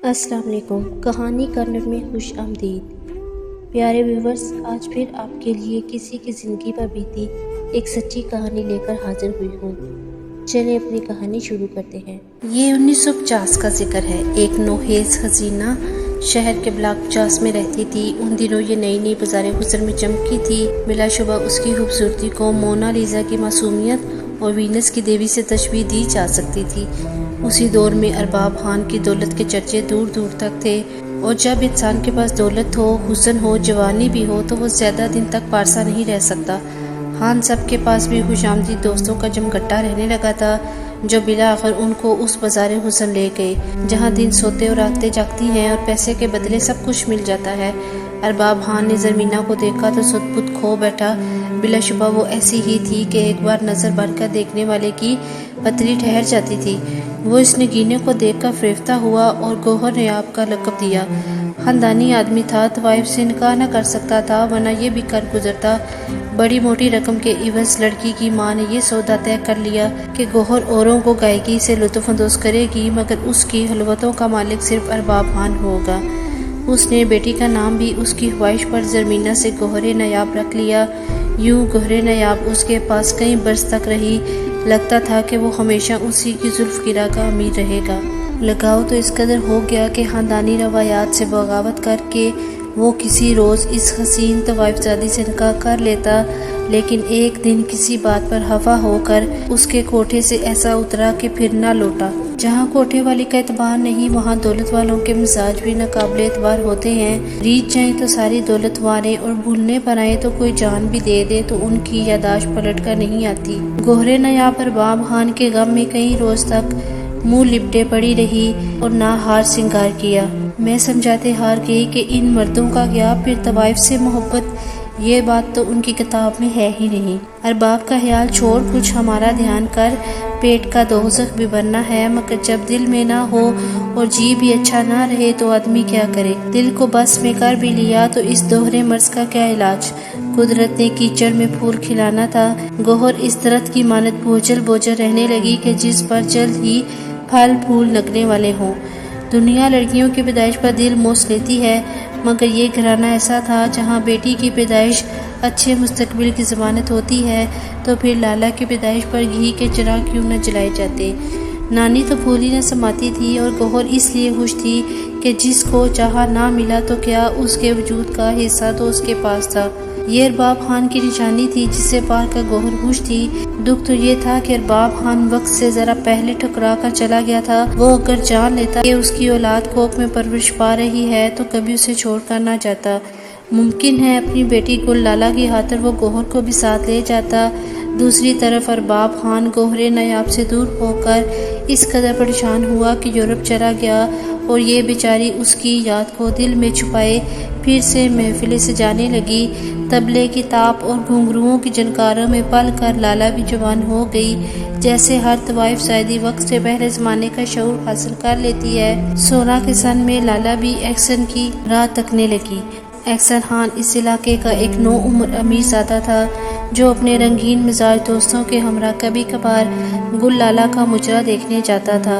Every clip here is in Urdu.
السلام علیکم۔ کہانی کارنر میں خوش آمدید۔ پیارے ویورز، آج پھر آپ کے لیے کسی کی زندگی پر بیتی ایک سچی کہانی لے کر حاضر ہوئی ہوں۔ چلیں اپنی کہانی شروع کرتے ہیں۔ یہ 1950 کا ذکر ہے۔ ایک نوخیز حسینہ شہر کے بلاک 50 میں رہتی تھی۔ ان دنوں یہ نئی نئی بازار حسن میں چمکی تھی۔ بلا شبہ اس کی خوبصورتی کو مونا لیزا کی معصومیت اور وینس کی دیوی سے تشبیہ دی جا سکتی تھی۔ اسی دور میں ارباب خان کی دولت کے چرچے دور دور تک تھے، اور جب انسان کے پاس دولت ہو، حسن ہو، جوانی بھی ہو تو وہ زیادہ دن تک پارسا نہیں رہ سکتا۔ خان صاحب کے پاس بھی خوش آمدید دوستوں کا جمگٹا رہنے لگا تھا، جو بالآخر ان کو اس بازار حسن لے گئے جہاں دن سوتے اور راتیں جاگتی ہیں اور پیسے کے بدلے سب کچھ مل جاتا ہے۔ ارباب خان نے زرمینہ کو دیکھا تو سد بد کھو بیٹھا۔ بلا شبہ وہ ایسی ہی تھی کہ ایک بار نظر بھر کر دیکھنے والے کی پتلی ٹھہر جاتی تھی۔ وہ اس نگینے کو دیکھ کر فریفتہ ہوا اور گوہر نیاب کا لقب دیا۔ خاندانی آدمی تھا، طوائف سے نکاح نہ کر سکتا تھا ورنہ یہ بھی کر گزرتا۔ بڑی موٹی رقم کے عوض لڑکی کی ماں نے یہ سودا طے کر لیا کہ گوہر اوروں کو گائیکی سے لطف اندوز کرے گی، مگر اس کی خلوتوں کا مالک صرف ارباب خان ہوگا۔ اس نے بیٹی کا نام بھی اس کی خواہش پر زرمینہ سے گوہر نیاب رکھ لیا۔ یوں گوہر نیاب اس کے پاس کئی برس تک رہی۔ لگتا تھا کہ وہ ہمیشہ اسی کی زلف گرا کا امیر رہے گا۔ لگاؤ تو اس قدر ہو گیا کہ خاندانی روایات سے بغاوت کر کے وہ کسی روز اس حسین طوائف زادی سے نکاح کر لیتا، لیکن ایک دن کسی بات پر خفا ہو کر اس کے کوٹھے سے ایسا اترا کہ پھر نہ لوٹا۔ جہاں کوٹھے والی کا اعتبار نہیں، وہاں دولت والوں کے مزاج بھی ناقابل اعتبار ہوتے ہیں۔ ریچھ جائیں تو ساری دولت واریں اور بھولنے پر آئیں تو کوئی جان بھی دے دے تو ان کی یادداشت پلٹ کر نہیں آتی۔ گوہر نیاب ارباب خان کے غم میں کئی روز تک منہ لپٹے پڑی رہی اور نہ ہار سنگار کیا۔ میں سمجھاتے ہار گئی کہ ان مردوں کا کیا، پھر طوائف سے محبت، یہ بات تو ان کی کتاب میں ہے ہی نہیں۔ ارباب کا خیال چھوڑ، کچھ ہمارا دھیان کر، پیٹ کا دوزخ بھی بھرنا ہے، مگر جب دل میں نہ ہو اور جی بھی اچھا نہ رہے تو آدمی کیا کرے؟ دل کو بس میں کر بھی لیا تو اس دوہرے مرض کا کیا علاج؟ قدرت نے کیچڑ میں پھول کھلانا تھا۔ گوہر اس درخت کی مانند بوجھل بوجھل رہنے لگی کہ جس پر جلد ہی پھل پھول لگنے والے ہوں۔ دنیا لڑکیوں کی پیدائش پر دل موس لیتی ہے، مگر یہ گھرانہ ایسا تھا جہاں بیٹی کی پیدائش اچھے مستقبل کی ضمانت ہوتی ہے، تو پھر لالا کی پیدائش پر گھی کے چراغ کیوں نہ جلائے جاتے؟ نانی تو پھول ہی نہ سماتی تھی، اور گوہر اس لیے خوش تھی کہ جس کو چاہا نہ ملا تو کیا، اس کے وجود کا حصہ تو اس کے پاس تھا۔ یہ ارباب خان کی نشانی تھی جسے پا کر گوہر خوش تھی۔ دکھ تو یہ تھا کہ ارباب خان وقت سے ذرا پہلے ٹھکرا کر چلا گیا تھا۔ وہ اگر جان لیتا کہ اس کی اولاد کوکھ میں پرورش پا رہی ہے تو کبھی اسے چھوڑ کر نہ جاتا۔ ممکن ہے اپنی بیٹی گل لالہ کی خاطر وہ گوہر کو بھی ساتھ لے جاتا۔ دوسری طرف ارباب خان گوہر نیاب سے دور ہو کر اس قدر پریشان ہوا کہ یورپ چلا گیا، اور یہ بیچاری اس کی یاد کو دل میں چھپائے پھر سے محفلیں سجانے لگی۔ طبلے کی تاپ اور گھنگروؤں کی جھنکاروں میں پل کر لالا بھی جوان ہو گئی۔ جیسے ہر طوائف زائدی وقت سے پہلے زمانے کا شعور حاصل کر لیتی ہے، 16 کے سن میں لالا بھی احسن کی راہ تکنے لگی۔ احسن خان اس علاقے کا ایک نو عمر امیر زادہ تھا جو اپنے رنگین مزاج دوستوں کے ہمراہ کبھی کبھار گل لالہ کا مجرا دیکھنے جاتا تھا۔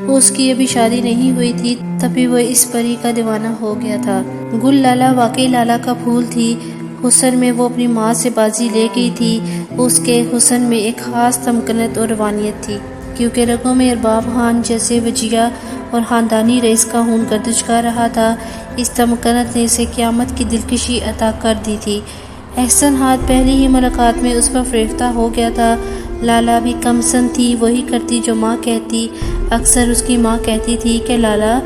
اس کی ابھی شادی نہیں ہوئی تھی تبھی وہ اس پری کا دیوانہ ہو گیا تھا۔ گل لالہ واقعی لالا کا پھول تھی۔ حسن میں وہ اپنی ماں سے بازی لے گئی تھی۔ اس کے حسن میں ایک خاص تمکنت اور روانیت تھی، کیونکہ رگوں میں ارباب خان جیسے وجیہ اور خاندانی رئیس کا خون گردش کر رہا تھا۔ اس تمکنت نے اسے قیامت کی دلکشی عطا کر دی تھی۔ احسن خان پہلی ہی ملاقات میں اس پر فریفتہ ہو گیا تھا۔ لالا بھی کم سن تھی، وہی کرتی جو ماں کہتی۔ اکثر اس کی ماں کہتی تھی کہ لالا،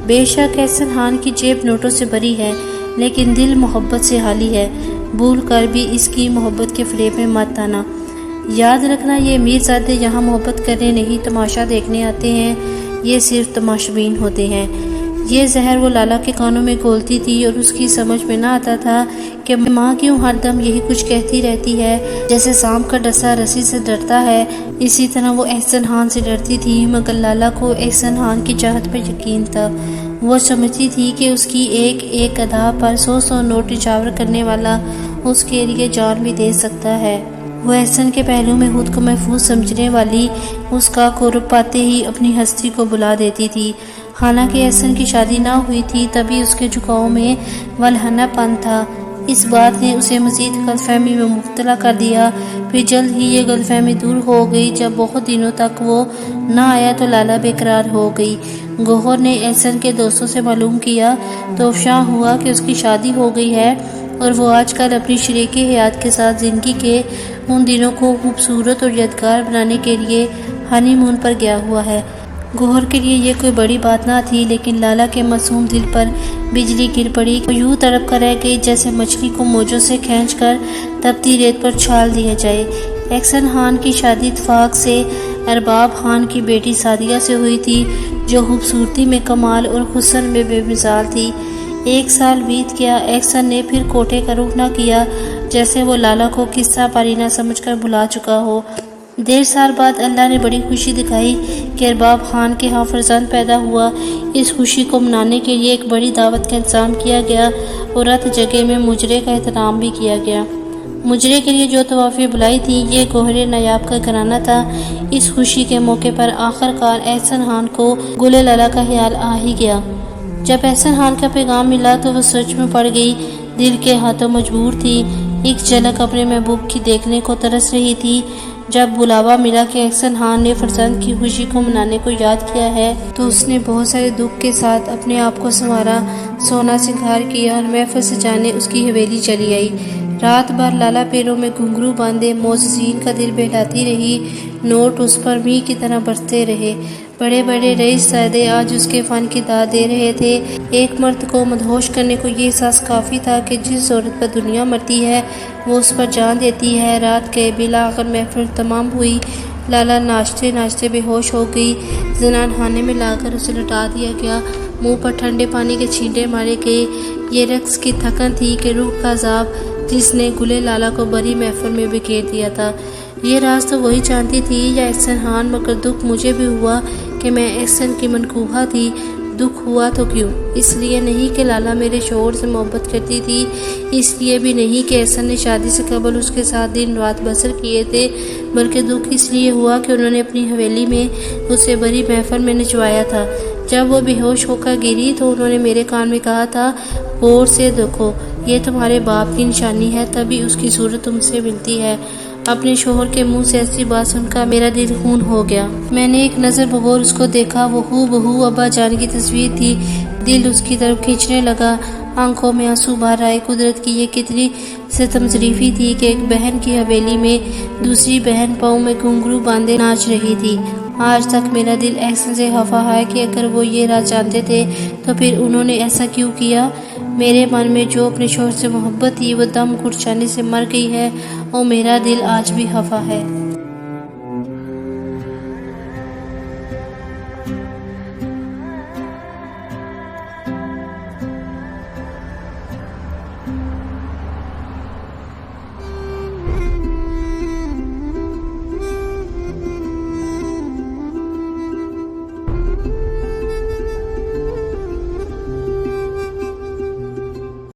بے شک احسن خان کی جیب نوٹوں سے بھری ہے لیکن دل محبت سے خالی ہے، بھول کر بھی اس کی محبت کے فریب میں مت آنا۔ یاد رکھنا، یہ امیر زادے یہاں محبت کرنے نہیں تماشا دیکھنے آتے ہیں، یہ صرف تماشبین ہوتے ہیں۔ یہ زہر وہ لالا کے کانوں میں گھولتی تھی اور اس کی سمجھ میں نہ آتا تھا کہ ماں کیوں ہر دم یہی کچھ کہتی رہتی ہے۔ جیسے سانپ کا ڈسا رسی سے ڈرتا ہے، اسی طرح وہ احسن خان سے ڈرتی تھی، مگر لالا کو احسن خان کی چاہت پر یقین تھا۔ وہ سمجھتی تھی کہ اس کی ایک ایک ادا پر 100 نوٹ نچھاور کرنے والا اس کے لیے جان بھی دے سکتا ہے۔ وہ احسن کے پہلو میں خود کو محفوظ سمجھنے والی اس کا قرب پاتے ہی اپنی ہستی کو بلا دیتی تھی۔ حالانکہ احسن کی شادی نہ ہوئی تھی، تبھی اس کے جھکاؤ میں ولہانہ پن تھا۔ اس بات نے اسے مزید غلط فہمی میں مبتلا کر دیا۔ پھر جلد ہی یہ غلط فہمی دور ہو گئی۔ جب بہت دنوں تک وہ نہ آیا تو لالہ بے قرار ہو گئی۔ گوہر نے احسن کے دوستوں سے معلوم کیا تو افشاں ہوا کہ اس کی شادی ہو گئی ہے اور وہ آج کل اپنی شریک حیات کے ساتھ زندگی کے ان دنوں کو خوبصورت اور یادگار بنانے کے لیے ہنی مون پر گیا ہوا ہے۔ گوہر کے لیے یہ کوئی بڑی بات نہ تھی، لیکن لالہ کے معصوم دل پر بجلی گر پڑی۔ وہ یوں تڑپ کر رہ گئی جیسے مچھلی کو موجوں سے کھینچ کر تپتی ریت پر چھال دیا جائے۔ احسن خان کی شادی اتفاق سے ارباب خان کی بیٹی سعدیہ سے ہوئی تھی، جو خوبصورتی میں کمال اور حسن میں بے مثال تھی۔ 1 سال بیت گیا، احسن نے پھر کوٹے کا رخ نہ کیا، جیسے وہ لالہ کو قصہ پارینہ سمجھ کر بھلا چکا ہو۔ 1.5 سال بعد اللہ نے بڑی خوشی دکھائی کہ ارباب خان کے ہاں فرزند پیدا ہوا۔ اس خوشی کو منانے کے لیے ایک بڑی دعوت کا انتظام کیا گیا اور رات جگہ میں مجرے کا اہتمام بھی کیا گیا۔ مجرے کے لیے جو طوافیں بلائی تھیں، یہ گوہر نایاب کا گھرانہ تھا۔ اس خوشی کے موقع پر آخر کار احسن خان کو گل لالہ کا خیال آ ہی گیا۔ جب احسن خان کا پیغام ملا تو وہ سوچ میں پڑ گئی، دل کے ہاتھوں مجبور تھی۔ ایک جھلک اپنے محبوب کی دیکھنے کو ترس رہی تھی۔ جب بلاوا ملا کہ احسن خان نے فرزند کی خوشی کو منانے کو یاد کیا ہے تو اس نے بہت سارے دکھ کے ساتھ اپنے آپ کو سنوارا، سونا سنگھار کیا اور محفل سجانے اس کی حویلی چلی آئی۔ رات بھر لالہ پیروں میں گھنگرو باندھے معززین کا دل بہلاتی رہی۔ نوٹ اس پر میگھ کی طرح برستے رہے۔ بڑے بڑے رئیس زادے آج اس کے فن کی داد دے رہے تھے۔ ایک مرد کو مدہوش کرنے کو یہ احساس کافی تھا کہ جس عورت پر دنیا مرتی ہے وہ اس پر جان دیتی ہے۔ رات کے بالآخر محفل تمام ہوئی۔ لالہ ناچتے ناچتے بے ہوش ہو گئی۔ زنان خانے میں لا کر اسے لٹا دیا گیا، منہ پر ٹھنڈے پانی کے چھینٹے مارے گئے۔ یہ رقص کی تھکن تھی کہ روح کا عذاب جس نے گلے لالہ کو بڑی محفل میں بکھیر دیا تھا۔ یہ راز تو وہی جانتی تھی یا احسن خان، مگر دکھ مجھے بھی ہوا کہ میں احسن کی منکوحہ تھی۔ دکھ ہوا تو کیوں؟ اس لیے نہیں کہ لالہ میرے شوہر سے محبت کرتی تھی، اس لیے بھی نہیں کہ احسن نے شادی سے قبل اس کے ساتھ دن رات بسر کیے تھے، بلکہ دکھ اس لیے ہوا کہ انہوں نے اپنی حویلی میں اسے بڑی محفل میں نچوایا تھا۔ جب وہ بے ہوش ہو کر گری تو انہوں نے میرے کان میں کہا تھا، غور سے دیکھو، یہ تمہارے باپ کی نشانی ہے، تبھی اس کی صورت تم سے ملتی ہے۔ اپنے شوہر کے منہ سے ایسی بات سن کر میرا دل خون ہو گیا۔ میں نے ایک نظر بغور اس کو دیکھا، وہ ہو بہو ابا جان کی تصویر تھی۔ دل اس کی طرف کھینچنے لگا، آنکھوں میں آنسو بہر آئے۔ قدرت کی یہ کتنی ستم ظریفی تھی کہ ایک بہن کی حویلی میں دوسری بہن پاؤں میں گھنگرو باندھے ناچ رہی تھی۔ آج تک میرا دل احسن سے خفا ہے کہ اگر وہ یہ راز جانتے تھے تو پھر انہوں نے ایسا کیوں کیا۔ میرے من میں جو اپنے شوہر سے محبت تھی وہ دم گھٹ جانے سے مر گئی ہے اور میرا دل آج بھی خفا ہے۔